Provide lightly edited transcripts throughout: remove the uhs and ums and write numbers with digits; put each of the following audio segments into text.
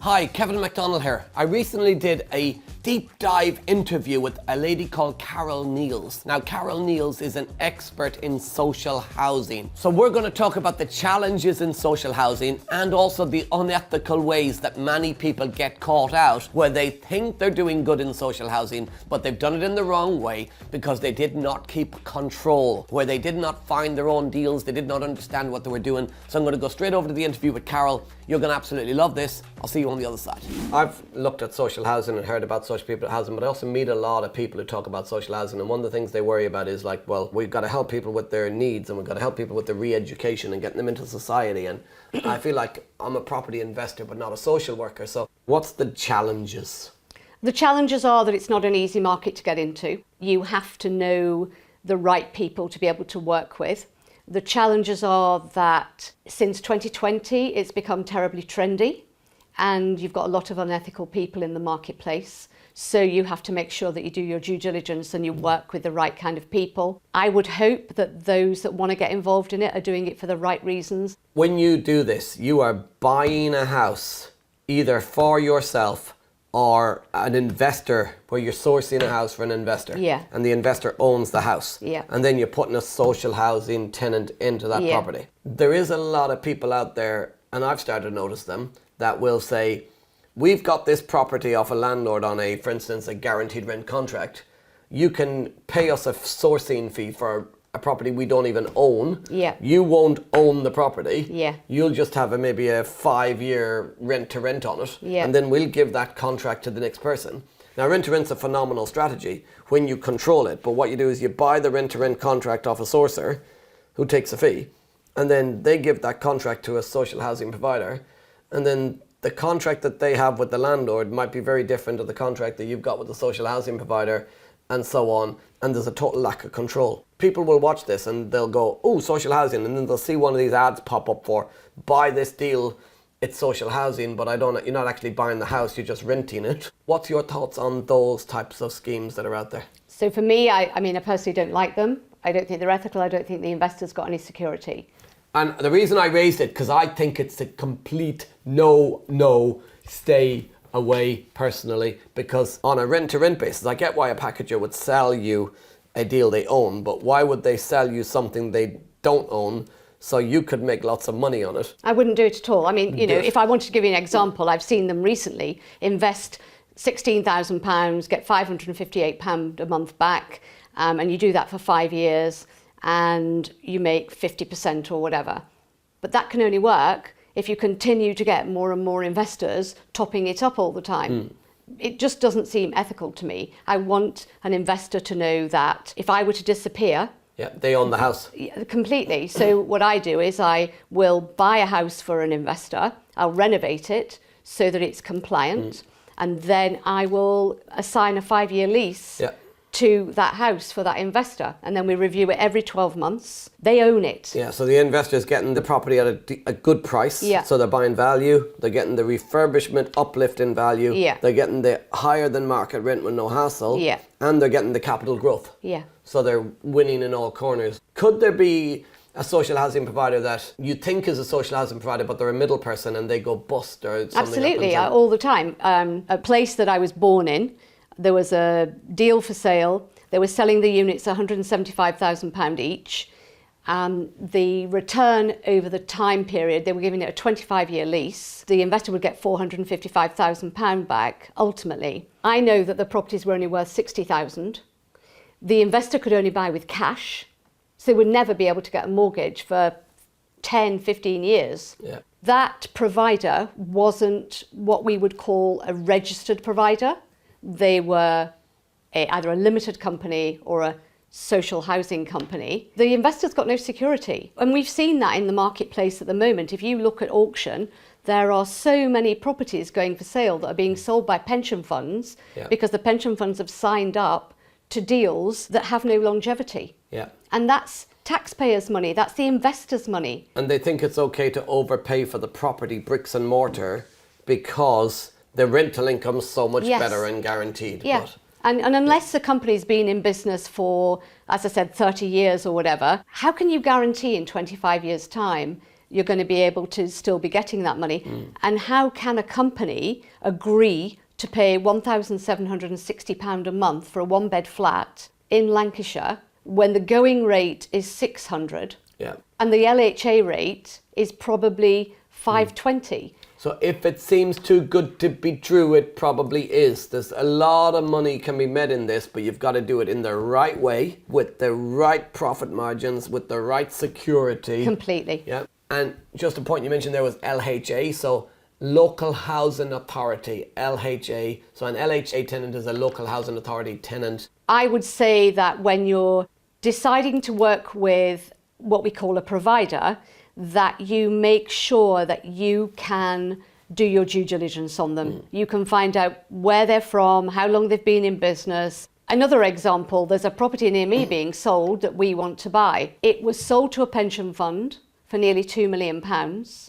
Hi, Kevin McDonald here. I recently did a deep dive interview with a lady called Carole Neales. Now, Carole Neales is an expert in social housing. So we're going to talk about the challenges in social housing and also the unethical ways that many people get caught out where they think they're doing good in social housing, but they've done it in the wrong way because they did not keep control, where they did not find their own deals, they did not understand what they were doing. So I'm going to go straight over to the interview with Carole. You're going to absolutely love this. I'll see you on the other side. I've looked at social housing and heard about social people housing, but I also meet a lot of people who talk about social housing, and one of the things they worry about is like, well, we've got to help people with their needs and we've got to help people with their re-education and getting them into society, and I feel like I'm a property investor but not a social worker. So what's the challenges? The challenges are that it's not an easy market to get into. You have to know the right people to be able to work with. The challenges are that since 2020, it's become terribly trendy and you've got a lot of unethical people in the marketplace. So you have to make sure that you do your due diligence and you work with the right kind of people. I would hope that those that want to get involved in it are doing it for the right reasons. When you do this, you are buying a house either for yourself or an investor, where you're sourcing a house for an investor. Yeah. And the investor owns the house. Yeah. And then you're putting a social housing tenant into that Yeah. property. There is a lot of people out there, and I've started to notice them, that will say, we've got this property off a landlord on a, for instance, a guaranteed rent contract. You can pay us a sourcing fee for a property we don't even own. Yeah. You won't own the property. Yeah. You'll just have maybe a 5-year rent to rent on it. Yeah. And then we'll give that contract to the next person. Now, rent to rent's a phenomenal strategy when you control it. But what you do is you buy the rent to rent contract off a sourcer who takes a fee, and then they give that contract to a social housing provider. And then the contract that they have with the landlord might be very different to the contract that you've got with the social housing provider, and so on. And there's a total lack of control. People will watch this and they'll go, oh, social housing, and then they'll see one of these ads pop up for, buy this deal, it's social housing, but you're not actually buying the house, you're just renting it. What's your thoughts on those types of schemes that are out there? So for me, I personally don't like them. I don't think they're ethical. I don't think the investor's got any security. And the reason I raised it, because I think it's a complete no, stay away personally, because on a rent-to-rent basis, I get why a packager would sell you a deal they own, but why would they sell you something they don't own so you could make lots of money on it? I wouldn't do it at all. I mean, if I wanted to give you an example, I've seen them recently invest £16,000, get £558 a month back, and you do that for 5 years and you make 50% or whatever. But that can only work if you continue to get more and more investors topping it up all the time. It just doesn't seem ethical to me. I want an investor to know that if I were to disappear, Yeah, they own the house. completely. So what I do is I will buy a house for an investor, I'll renovate it so that it's compliant, and then I will assign a 5-year lease to that house for that investor, and then we review it every 12 months. They own it. Yeah, so the investor's getting the property at a good price. Yeah. So they're buying value, they're getting the refurbishment uplift in value, Yeah. they're getting the higher than market rent with no hassle, Yeah. and they're getting the capital growth. Yeah. So they're winning in all corners. Could there be a social housing provider that you think is a social housing provider, but they're a middle person and they go bust or something? Absolutely, happens? all the time. A place that I was born in, there was a deal for sale. They were selling the units £175,000 each. The return over the time period, they were giving it a 25-year lease. The investor would get £455,000 back, ultimately. I know that the properties were only worth £60,000. The investor could only buy with cash, so they would never be able to get a mortgage for 10, 15 years. Yeah. That provider wasn't what we would call a registered provider. They were either a limited company or a social housing company. The investor's got no security. And we've seen that in the marketplace at the moment. If you look at auction, there are so many properties going for sale that are being sold by pension funds because the pension funds have signed up to deals that have no longevity. Yeah. And that's taxpayers' money, that's the investors' money. And they think it's okay to overpay for the property, bricks and mortar, because the rental income's so much better and guaranteed. Yeah. But And unless the company's been in business for, as I said, 30 years or whatever, how can you guarantee in 25 years' time you're going to be able to still be getting that money. And how can a company agree to pay £1,760 a month for a one-bed flat in Lancashire when the going rate is 600 and the LHA rate is probably 520? So if it seems too good to be true, it probably is. There's a lot of money can be made in this, but you've got to do it in the right way, with the right profit margins, with the right security. Completely. Yeah. And just a point you mentioned there was LHA, so Local Housing Authority, LHA. So an LHA tenant is a Local Housing Authority tenant. I would say that when you're deciding to work with what we call a provider, that you make sure that you can do your due diligence on them. You can find out where they're from, how long they've been in business. Another example, there's a property near me being sold that we want to buy. It was sold to a pension fund for nearly £2 million.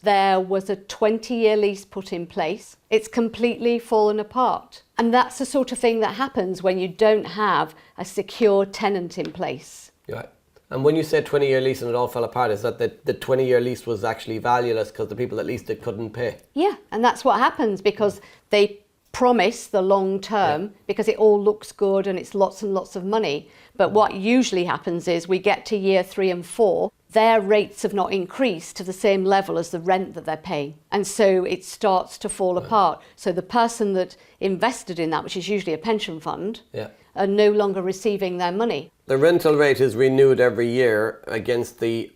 There was a 20-year lease put in place. It's completely fallen apart. And that's the sort of thing that happens when you don't have a secure tenant in place. Yeah. And when you said 20-year lease and it all fell apart, is that the 20-year lease was actually valueless because the people that leased it couldn't pay? Yeah, and that's what happens because they promise the long term because it all looks good and it's lots and lots of money. But what usually happens is we get to year 3 and 4, their rates have not increased to the same level as the rent that they're paying. And so it starts to fall apart. So the person that invested in that, which is usually a pension fund, are no longer receiving their money. The rental rate is renewed every year against the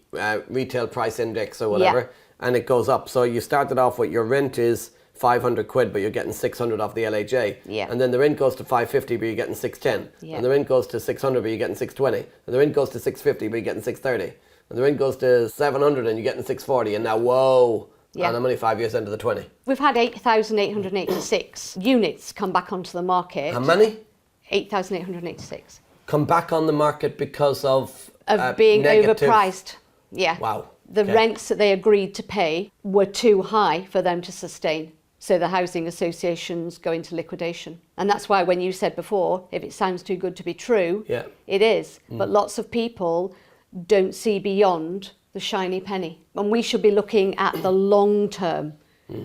retail price index or whatever, and it goes up. So you started off with your rent is 500 quid, but you're getting 600 off the LHA. And then the rent goes to 550, but you're getting 610. And the rent goes to 600, but you're getting 620. And the rent goes to 650, but you're getting 630. And the rent goes to 700 and you're getting 640. And now, whoa. And I'm only 5 years into the 20. We've had 8,886 units come back onto the market. How many? 8,886. Come back on the market because of being negative... overpriced. Yeah. Wow. The rents that they agreed to pay were too high for them to sustain. So the housing associations go into liquidation. And that's why when you said before, if it sounds too good to be true, it is. But lots of people don't see beyond the shiny penny. And we should be looking at the long term.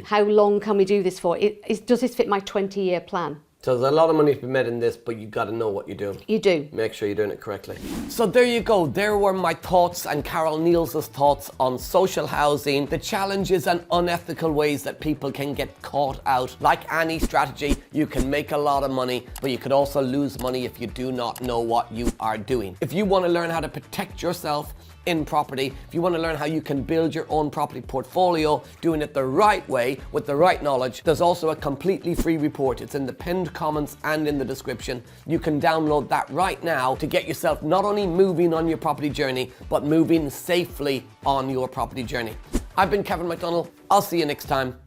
How long can we do this for? Does this fit my 20-year plan? So there's a lot of money to be made in this, but you've got to know what you're doing. You do. Make sure you're doing it correctly. So there you go. There were my thoughts and Carole Neales' thoughts on social housing, the challenges and unethical ways that people can get caught out. Like any strategy, you can make a lot of money, but you could also lose money if you do not know what you are doing. If you want to learn how to protect yourself in property, if you want to learn how you can build your own property portfolio, doing it the right way with the right knowledge, there's also a completely free report. It's in the pinned comments and in the description. You can download that right now to get yourself not only moving on your property journey, but moving safely on your property journey. I've been Kevin McDonald. I'll see you next time.